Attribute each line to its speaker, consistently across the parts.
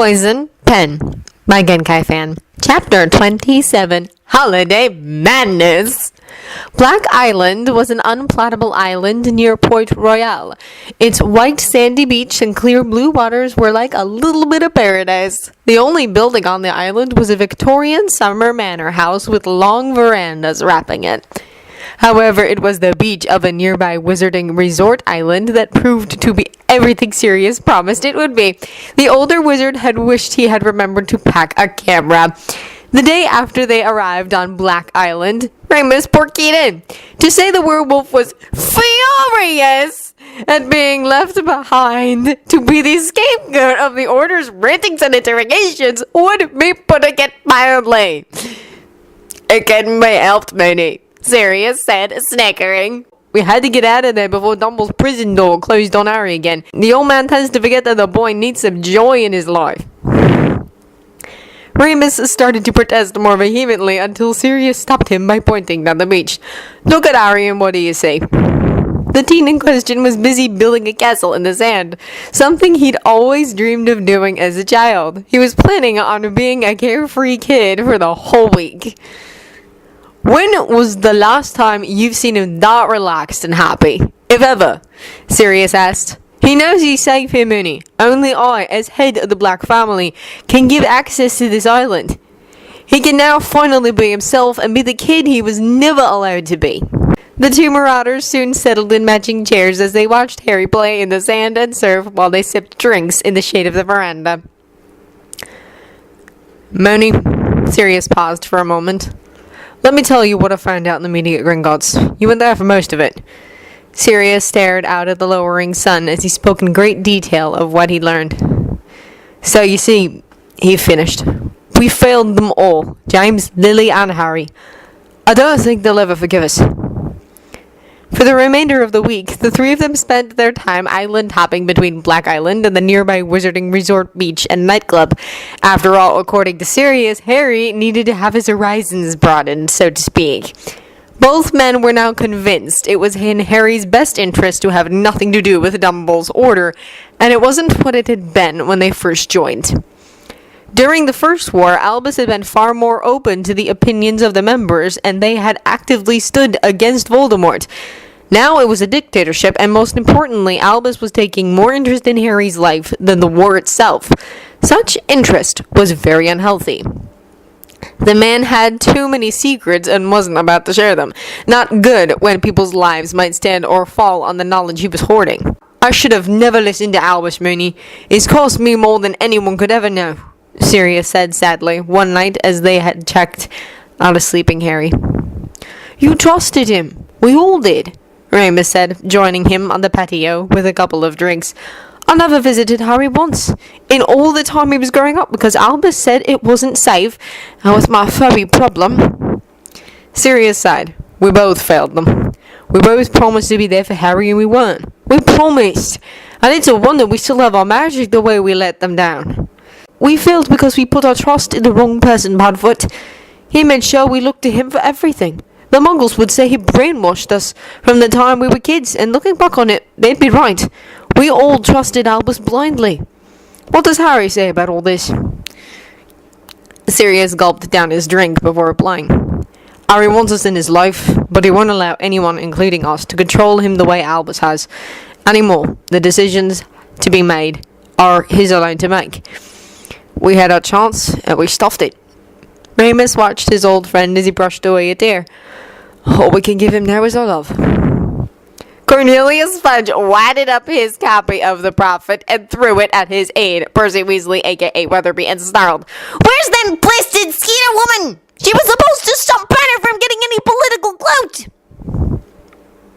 Speaker 1: Poison Pen by Genkai Fan. Chapter 27, Holiday Madness. Black Island was an unplattable island near Port Royal. Its white sandy beach and clear blue waters were like a little bit of paradise. The only building on the island was a Victorian summer manor house with long verandas wrapping it. However, it was the beach of a nearby wizarding resort island that proved to be everything Sirius promised it would be. The older wizard had wished he had remembered to pack a camera. The day after they arrived on Black Island, Remus Porkita, to say the werewolf was furious at being left behind to be the scapegoat of the Order's rantings and interrogations would be putting it mildly. It can be helped, Mooney, Sirius said, snickering. We had to get out of there before Dumbledore's prison door closed on Harry again. The old man tends to forget that the boy needs some joy in his life. Remus started to protest more vehemently until Sirius stopped him by pointing down the beach. Look at Harry and what do you see? The teen in question was busy building a castle in the sand, something he'd always dreamed of doing as a child. He was planning on being a carefree kid for the whole week. When was the last time you've seen him that relaxed and happy? If ever? Sirius asked. He knows he's safe here, Mooney. Only I, as head of the Black family, can give access to this island. He can now finally be himself and be the kid he was never allowed to be. The two marauders soon settled in matching chairs as they watched Harry play in the sand and surf while they sipped drinks in the shade of the veranda. Mooney, Sirius paused for a moment. Let me tell you what I found out in the meeting at Gringotts. You weren't there for most of it. Sirius stared out at the lowering sun as he spoke in great detail of what he learned. So you see, he finished. We failed them all, James, Lily, and Harry. I don't think they'll ever forgive us. For the remainder of the week, the three of them spent their time island hopping between Black Island and the nearby wizarding resort beach and nightclub. After all, according to Sirius, Harry needed to have his horizons broadened, so to speak. Both men were now convinced it was in Harry's best interest to have nothing to do with Dumbledore's order, and it wasn't what it had been when they first joined. During the First War, Albus had been far more open to the opinions of the members, and they had actively stood against Voldemort. Now it was a dictatorship, and most importantly, Albus was taking more interest in Harry's life than the war itself. Such interest was very unhealthy. The man had too many secrets and wasn't about to share them. Not good when people's lives might stand or fall on the knowledge he was hoarding. I should have never listened to Albus, Mooney. It's cost me more than anyone could ever know, Sirius said sadly, one night as they had checked out a sleeping Harry. You trusted him. We all did, Remus said, joining him on the patio with a couple of drinks. I never visited Harry once, in all the time he was growing up, because Albus said it wasn't safe, and with my furry problem. Sirius sighed. We both failed them. We both promised to be there for Harry, and we weren't. We promised! And it's a wonder we still have our magic the way we let them down. We failed because we put our trust in the wrong person, Padfoot. He made sure we looked to him for everything. The Muggles would say he brainwashed us from the time we were kids, and looking back on it, they'd be right. We all trusted Albus blindly. What does Harry say about all this? Sirius gulped down his drink before replying. Harry wants us in his life, but he won't allow anyone, including us, to control him the way Albus has. Anymore, the decisions to be made are his alone to make. We had our chance, and we stuffed it. Remus watched his old friend as he brushed away a tear. All we can give him now is our love. Cornelius Fudge wadded up his copy of The Prophet and threw it at his aide, Percy Weasley, a.k.a. Weatherby, and snarled, Where's that blasted Skeeter woman? She was supposed to stop Banner from getting any political clout.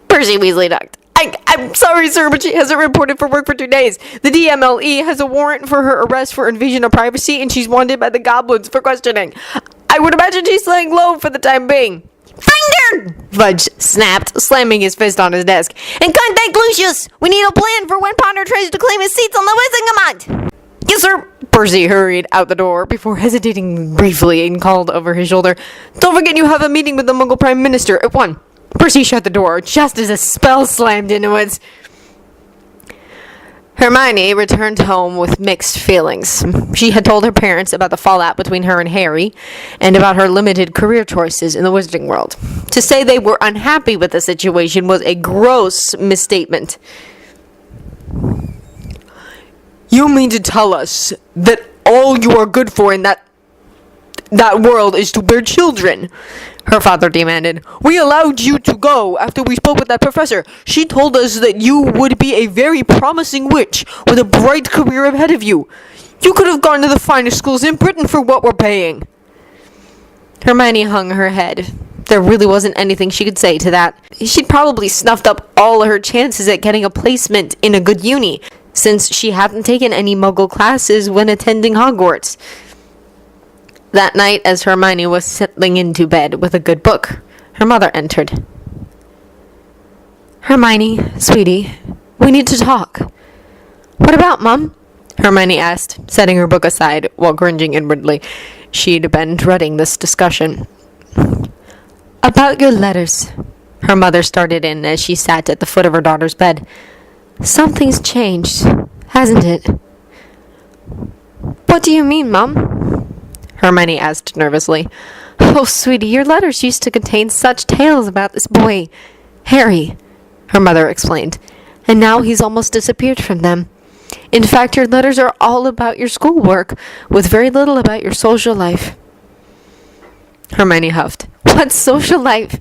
Speaker 1: Percy Weasley ducked. I'm sorry, sir, but she hasn't reported for work for 2 days. The DMLE has a warrant for her arrest for invasion of privacy, and she's wanted by the goblins for questioning. I would imagine she's laying low for the time being. Find her! Fudge snapped, slamming his fist on his desk. And contact Lucius! We need a plan for when Potter tries to claim his seats on the Wizengamot! Yes, sir! Percy hurried out the door before hesitating briefly and called over his shoulder. Don't forget you have a meeting with the Muggle Prime Minister at 1. Percy shut the door just as a spell slammed into it. Hermione returned home with mixed feelings. She had told her parents about the fallout between her and Harry, and about her limited career choices in the wizarding world. To say they were unhappy with the situation was a gross misstatement. "You mean to tell us that all you are good for in that world is to bear children?" her father demanded. "We allowed you to go after we spoke with that professor. She told us that you would be a very promising witch with a bright career ahead of you. You could have gone to the finest schools in Britain for what we're paying." Hermione hung her head. There really wasn't anything she could say to that. She'd probably snuffed up all her chances at getting a placement in a good uni, since she hadn't taken any Muggle classes when attending Hogwarts. That night, as Hermione was settling into bed with a good book, her mother entered. "Hermione, sweetie, we need to talk." "What about, Mum?" Hermione asked, setting her book aside while cringing inwardly. She'd been dreading this discussion. "About your letters," her mother started in as she sat at the foot of her daughter's bed. "Something's changed, hasn't it?" "What do you mean, Mum?" Hermione asked nervously. "Oh, sweetie, your letters used to contain such tales about this boy, Harry," her mother explained, "and now he's almost disappeared from them. In fact, your letters are all about your schoolwork, with very little about your social life." Hermione huffed. "What social life?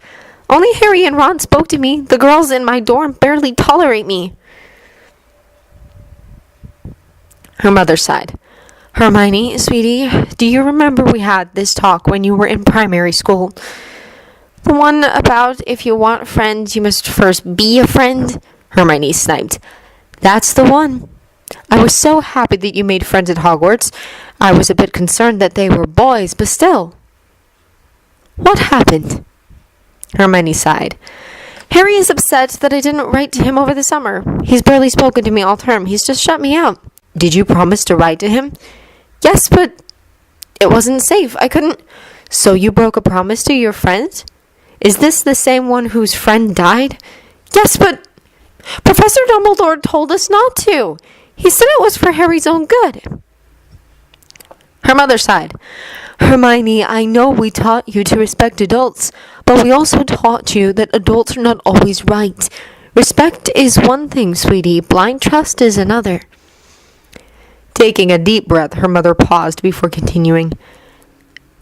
Speaker 1: Only Harry and Ron spoke to me. The girls in my dorm barely tolerate me." Her mother sighed. "Hermione, sweetie, do you remember we had this talk when you were in primary school? The one about if you want friends, you must first be a friend?" Hermione sniped. "That's the one. I was so happy that you made friends at Hogwarts. I was a bit concerned that they were boys, but still." "What happened?" Hermione sighed. "Harry is upset that I didn't write to him over the summer. He's barely spoken to me all term. He's just shut me out." "Did you promise to write to him?" "Yes, but it wasn't safe. I couldn't." "So you broke a promise to your friend? Is this the same one whose friend died?" "Yes, but Professor Dumbledore told us not to. He said it was for Harry's own good." Her mother sighed. "Hermione, I know we taught you to respect adults, but we also taught you that adults are not always right. Respect is one thing, sweetie. Blind trust is another." Taking a deep breath, her mother paused before continuing.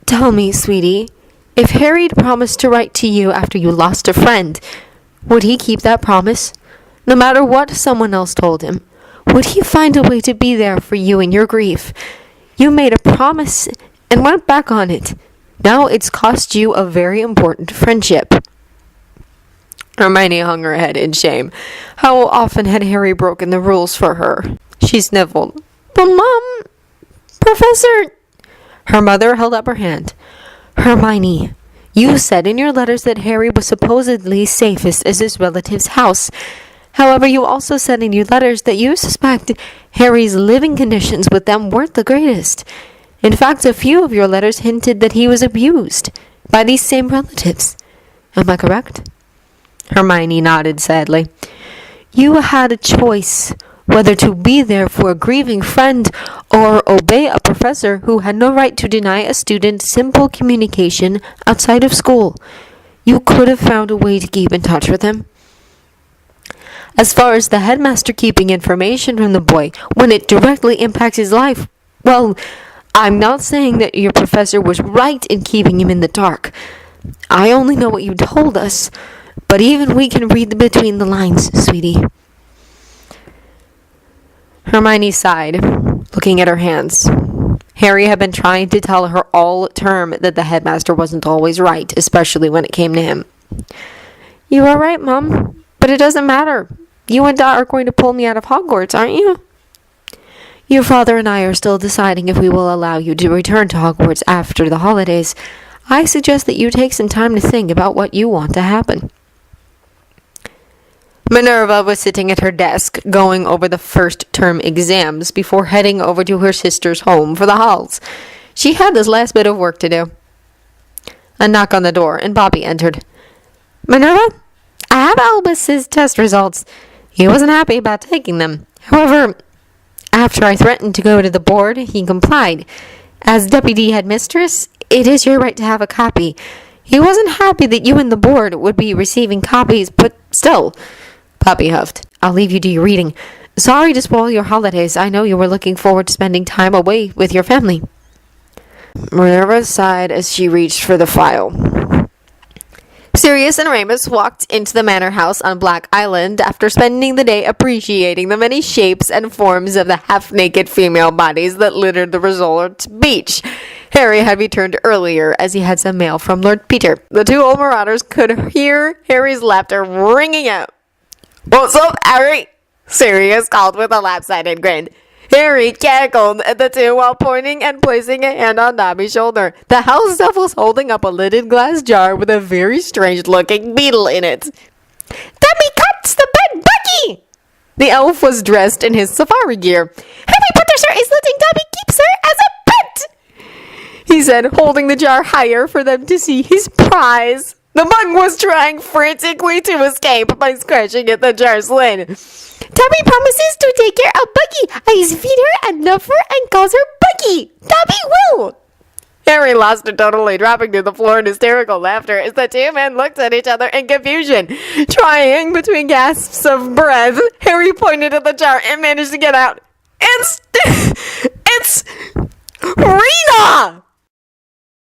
Speaker 1: "Tell me, sweetie, if Harry'd promised to write to you after you lost a friend, would he keep that promise? No matter what someone else told him, would he find a way to be there for you in your grief? You made a promise and went back on it. Now it's cost you a very important friendship." Hermione hung her head in shame. How often had Harry broken the rules for her? She sniffled. "But Mom, Professor—" Her mother held up her hand. "Hermione, you said in your letters that Harry was supposedly safest at his relative's house. However, you also said in your letters that you suspect Harry's living conditions with them weren't the greatest. In fact, a few of your letters hinted that he was abused by these same relatives. Am I correct?" Hermione nodded sadly. "You had a choice whether to be there for a grieving friend or obey a professor who had no right to deny a student simple communication outside of school. You could have found a way to keep in touch with him. As far as the headmaster keeping information from the boy when it directly impacts his life, well, I'm not saying that your professor was right in keeping him in the dark. I only know what you told us, but even we can read between the lines, sweetie." Hermione sighed, looking at her hands. Harry had been trying to tell her all term that the headmaster wasn't always right, especially when it came to him. "You are right, Mum, but it doesn't matter. You and Dot are going to pull me out of Hogwarts, aren't you?" "Your father and I are still deciding if we will allow you to return to Hogwarts after the holidays. I suggest that you take some time to think about what you want to happen." Minerva was sitting at her desk, going over the first term exams before heading over to her sister's home for the halls. She had this last bit of work to do. A knock on the door, and Bobby entered. "Minerva, I have Albus's test results. He wasn't happy about taking them. However, after I threatened to go to the board, he complied. As deputy headmistress, it is your right to have a copy. He wasn't happy that you and the board would be receiving copies, but still, Poppy huffed. I'll leave you to your reading. Sorry to spoil your holidays. I know you were looking forward to spending time away with your family. Minerva sighed as she reached for the file. Sirius and Remus walked into the manor house on Black Island after spending the day appreciating the many shapes and forms of the half-naked female bodies that littered the resort beach. Harry had returned earlier as he had some mail from Lord Peter. The two old marauders could hear Harry's laughter ringing out. "What's up, Harry?" Sirius called with a lopsided grin. Harry cackled at the two while pointing and placing a hand on Dobby's shoulder. The house elf was holding up a lidded glass jar with a very strange-looking beetle in it. "Dobby cuts the bed, Bucky!" The elf was dressed in his safari gear. "Harry Potter, sir, is letting Dobby keep sir as a pet," he said, holding the jar higher for them to see his prize. The mug was trying frantically to escape by scratching at the jar's lid. "Dobby promises to take care of Bucky. I feed her and love her and calls her Bucky. Dobby will." Harry lost it totally, dropping to the floor in hysterical laughter as the two men looked at each other in confusion. Trying between gasps of breath, Harry pointed at the jar and managed to get out. It's Rena!"